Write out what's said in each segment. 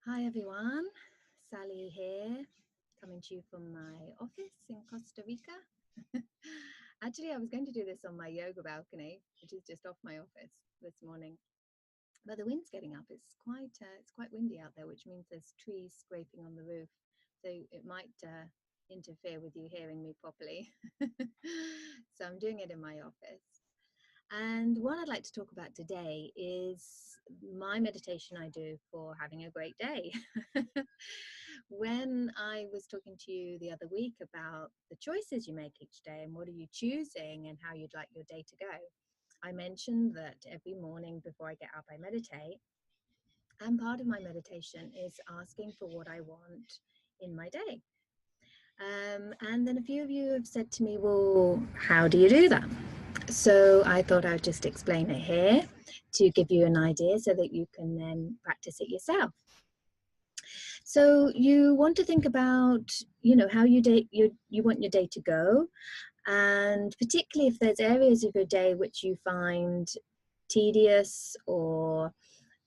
Hi everyone, Sally here, coming to you from my office in Costa Rica. Actually, I was going to do this on my yoga balcony, which is just off my office this morning, but the wind's getting up. It's quite windy out there, which means there's trees scraping on the roof, so it might interfere with you hearing me properly. So I'm doing it in my office. And what I'd like to talk about today is my meditation I do for having a great day. When I was talking to you the other week about the choices you make each day and what are you choosing and how you'd like your day to go, I mentioned that every morning before I get up, I meditate. And part of my meditation is asking for what I want in my day. And then a few of you have said to me, well, how do you do that? So I thought I'd just explain it here to give you an idea so that you can then practice it yourself. So you want to think about, how you want your day to go, and particularly if there's areas of your day which you find tedious or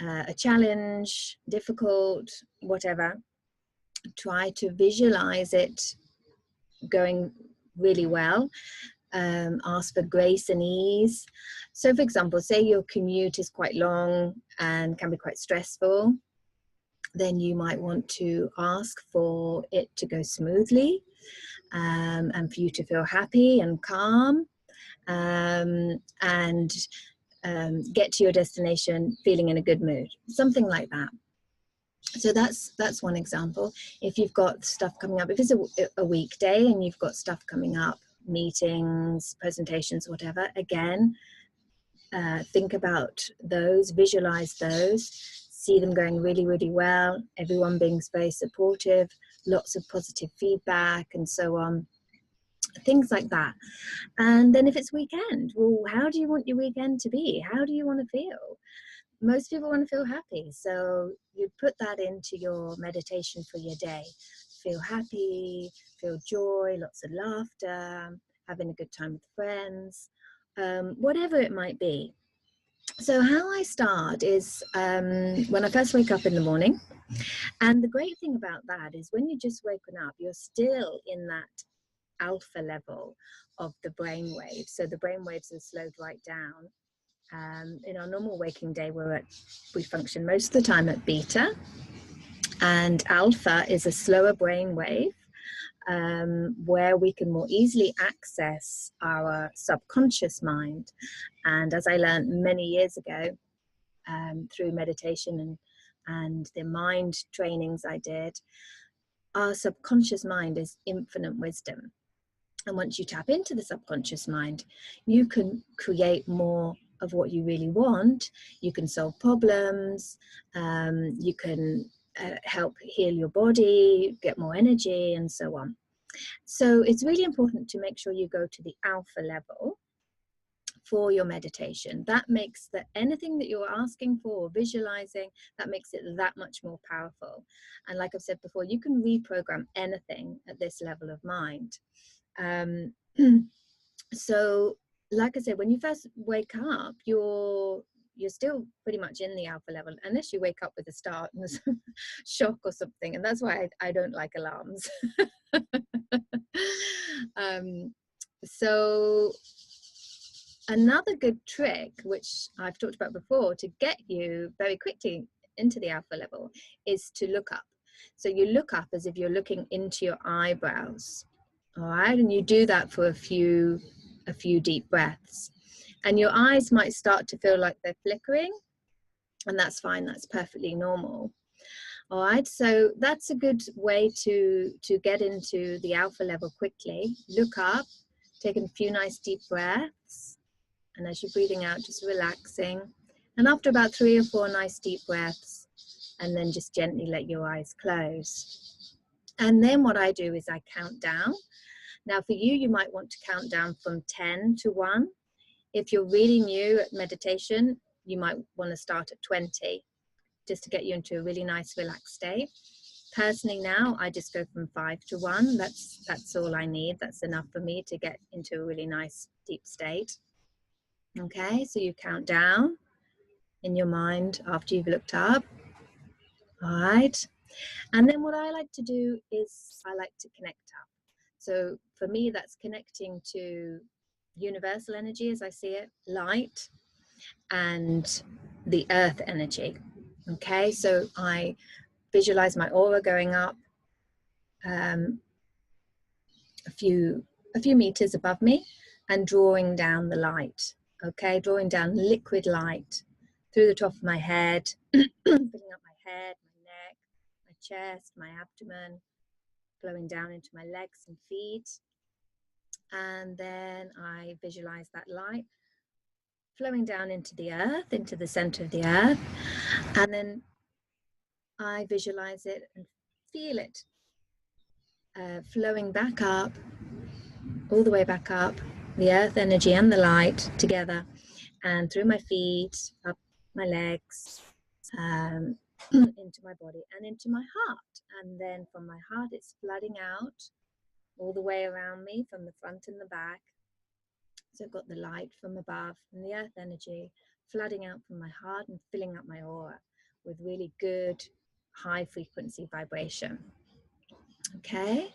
a challenge, difficult, whatever, try to visualize it going really well. Ask for grace and ease. So for example, say your commute is quite long and can be quite stressful, then you might want to ask for it to go smoothly, and for you to feel happy and calm, and get to your destination feeling in a good mood, something like that. So that's one example. If you've got stuff coming up, if it's a weekday and you've got stuff coming up, meetings, presentations, whatever, again, think about those, visualize those, see them going really, really well, everyone being very supportive, lots of positive feedback and so on, things like that. And then if it's weekend, well, how do you want your weekend to be? How do you want to feel? Most people want to feel happy, so you put that into your meditation for your day. Feel happy, feel joy, lots of laughter, having a good time with friends, whatever it might be. So how I start is when I first wake up in the morning. And the great thing about that is when you're just waking up, you're still in that alpha level of the brain waves. So the brain waves are slowed right down. In our normal waking day, we function most of the time at beta, and alpha is a slower brain wave, where we can more easily access our subconscious mind. And as I learned many years ago, through meditation and the mind trainings I did, our subconscious mind is infinite wisdom. And once you tap into the subconscious mind, you can create more of what you really want. You can solve problems, you can help heal your body, get more energy, and so on. So it's really important to make sure you go to the alpha level for your meditation. That makes anything that you're asking for or visualizing, that makes it that much more powerful. And like I've said before, you can reprogram anything at this level of mind. So like I said, when you first wake up, you're still pretty much in the alpha level, unless you wake up with a start and there's shock or something, and that's why I don't like alarms. So another good trick, which I've talked about before, to get you very quickly into the alpha level is to look up. So you look up as if you're looking into your eyebrows. All right, and you do that for a few deep breaths, and your eyes might start to feel like they're flickering, and that's fine, that's perfectly normal. All right, so that's a good way to get into the alpha level quickly. Look up, take a few nice deep breaths, and as you're breathing out, just relaxing. And after about 3 or 4 nice deep breaths, and then just gently let your eyes close. And then what I do is I count down. Now for you, you might want to count down from 10 to 1. If you're really new at meditation, you might want to start at 20, just to get you into a really nice relaxed state. Personally now, I just go from 5 to 1. That's all I need. That's enough for me to get into a really nice deep state. Okay, so you count down in your mind after you've looked up. All right. And then what I like to do is I like to connect up. So for me, that's connecting to universal energy as I see it, light, and the earth energy. Okay, so I visualize my aura going up a few meters above me and drawing down the light. Okay, drawing down liquid light through the top of my head, filling up my head, my neck, my chest, my abdomen, flowing down into my legs and feet. And then I visualize that light flowing down into the earth, into the center of the earth. And then I visualize it and feel it flowing back up, all the way back up, the earth energy and the light together, and through my feet, up my legs, into my body and into my heart. And then from my heart, it's flooding out all the way around me, from the front and the back. So I've got the light from above and the earth energy flooding out from my heart and filling up my aura with really good high frequency vibration. Okay,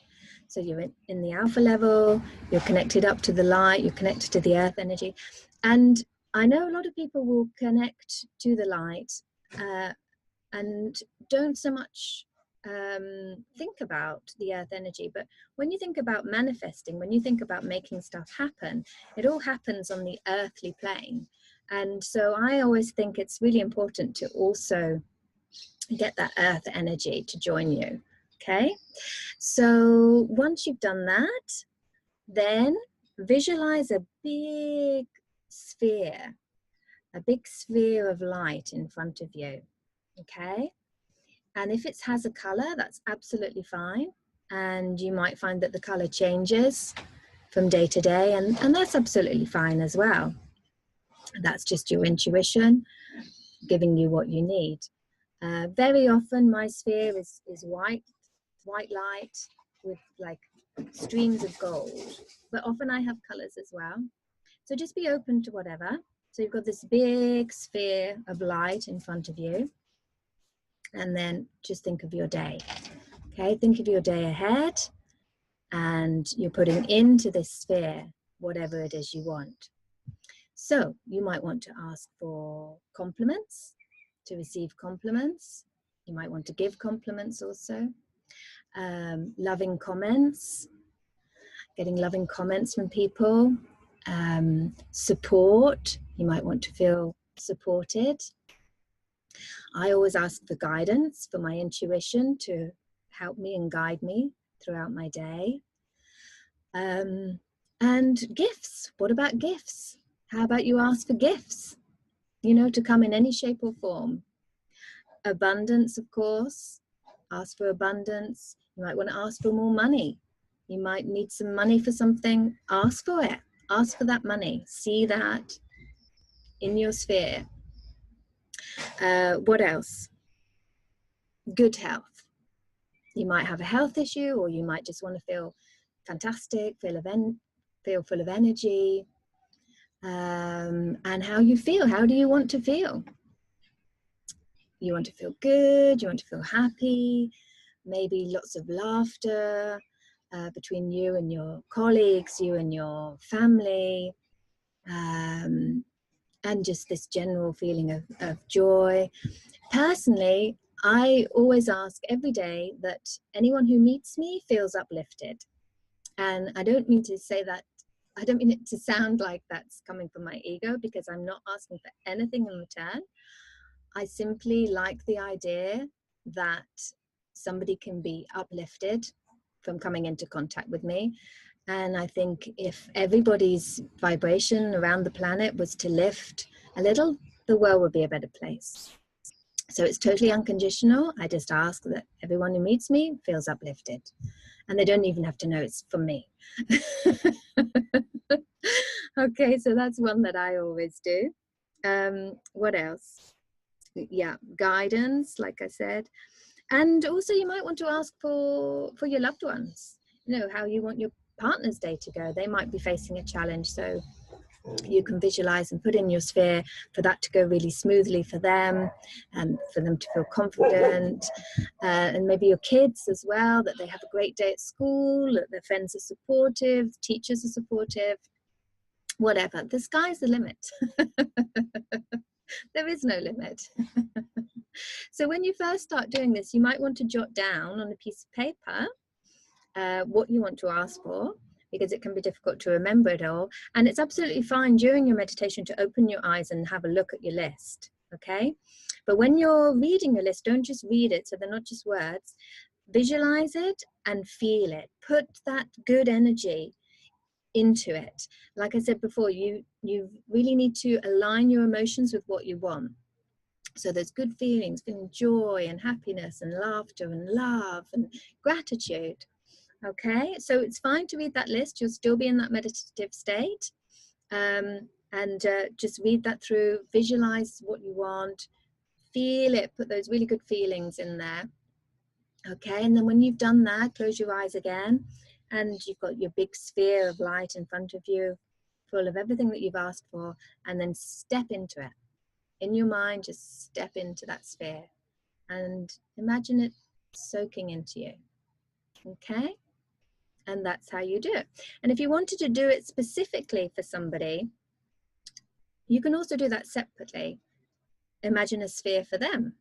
so you're in the alpha level, you're connected up to the light, you're connected to the earth energy. And I know a lot of people will connect to the light and don't so much think about the earth energy. But when you think about manifesting, when you think about making stuff happen, it all happens on the earthly plane. And so I always think it's really important to also get that earth energy to join you. Okay, so once you've done that, then visualize a big sphere of light in front of you. Okay, and if it has a color, that's absolutely fine. And you might find that the color changes from day to day, and that's absolutely fine as well. That's just your intuition giving you what you need. Very often my sphere is white light with like streams of gold, but often I have colors as well. So just be open to whatever. So you've got this big sphere of light in front of you, and then just think of your day. Okay, think of your day ahead, and you're putting into this sphere whatever it is you want. So you might want to ask for compliments, to receive compliments. You might want to give compliments also. Loving comments, getting loving comments from people. Support, you might want to feel supported. I always ask for guidance, for my intuition to help me and guide me throughout my day. And gifts, what about gifts? How about you ask for gifts, you know, to come in any shape or form. Abundance, of course, ask for abundance. You might want to ask for more money. You might need some money for something, ask for it. Ask for that money. See that in your sphere. What else? Good health. You might have a health issue, or you might just want to feel fantastic, feel full of energy. And how you feel. How do you want to feel? You want to feel good, you want to feel happy, maybe lots of laughter between you and your colleagues, you and your family, and just this general feeling of joy. Personally, I always ask every day that anyone who meets me feels uplifted. And I don't mean to say that, I don't mean it to sound like that's coming from my ego, because I'm not asking for anything in return. I simply like the idea that somebody can be uplifted from coming into contact with me. And I think if everybody's vibration around the planet was to lift a little, the world would be a better place. So it's totally unconditional. I just ask that everyone who meets me feels uplifted. And they don't even have to know it's from me. Okay, so that's one that I always do. What else? Yeah, guidance, like I said. And also you might want to ask for your loved ones, you know, how you want your partner's day to go. They might be facing a challenge, so You can visualize and put in your sphere for that to go really smoothly for them, and for them to feel confident, and maybe your kids as well, that they have a great day at school, that their friends are supportive, teachers are supportive, whatever. The sky's the limit. There is no limit. So when you first start doing this, you might want to jot down on a piece of paper what you want to ask for, because it can be difficult to remember it all. And it's absolutely fine during your meditation to open your eyes and have a look at your list, okay? But when you're reading your list, don't just read it, so they're not just words. Visualize it and feel it. Put that good energy into it. Like I said before, you really need to align your emotions with what you want. So there's good feelings, feeling joy and happiness and laughter and love and gratitude. Okay, so it's fine to read that list. You'll still be in that meditative state, and just read that through, visualize what you want, feel it, put those really good feelings in there. Okay, and then when you've done that, close your eyes again, and you've got your big sphere of light in front of you, full of everything that you've asked for, and then step into it. In your mind, just step into that sphere and imagine it soaking into you. Okay? And that's how you do it. And if you wanted to do it specifically for somebody, you can also do that separately. Imagine a sphere for them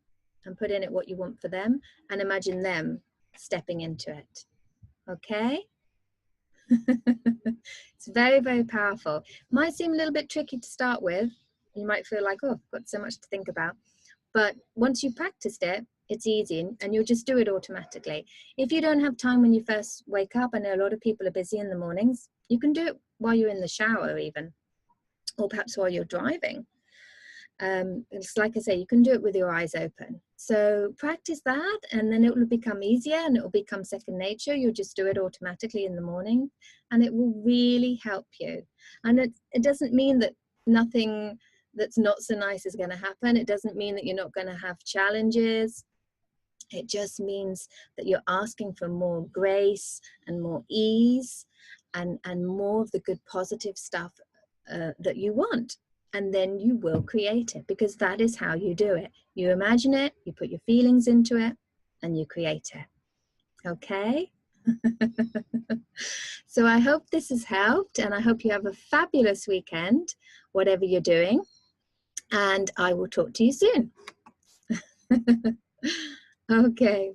and put in it what you want for them, and imagine them stepping into it. Okay? It's very, very powerful. Might seem a little bit tricky to start with. You might feel like, oh, I've got so much to think about. But once you've practiced it, it's easy, and you'll just do it automatically. If you don't have time when you first wake up, I know a lot of people are busy in the mornings, you can do it while you're in the shower even, or perhaps while you're driving. It's like I say, you can do it with your eyes open. So practice that, and then it will become easier and it will become second nature. You'll just do it automatically in the morning, and it will really help you. And it doesn't mean that nothing that's not so nice is going to happen. It doesn't mean that you're not going to have challenges. It just means that you're asking for more grace and more ease, and more of the good positive stuff that you want. And then you will create it, because that is how you do it. You imagine it, you put your feelings into it, and you create it. Okay? So I hope this has helped, and I hope you have a fabulous weekend, whatever you're doing. And I will talk to you soon. Okay.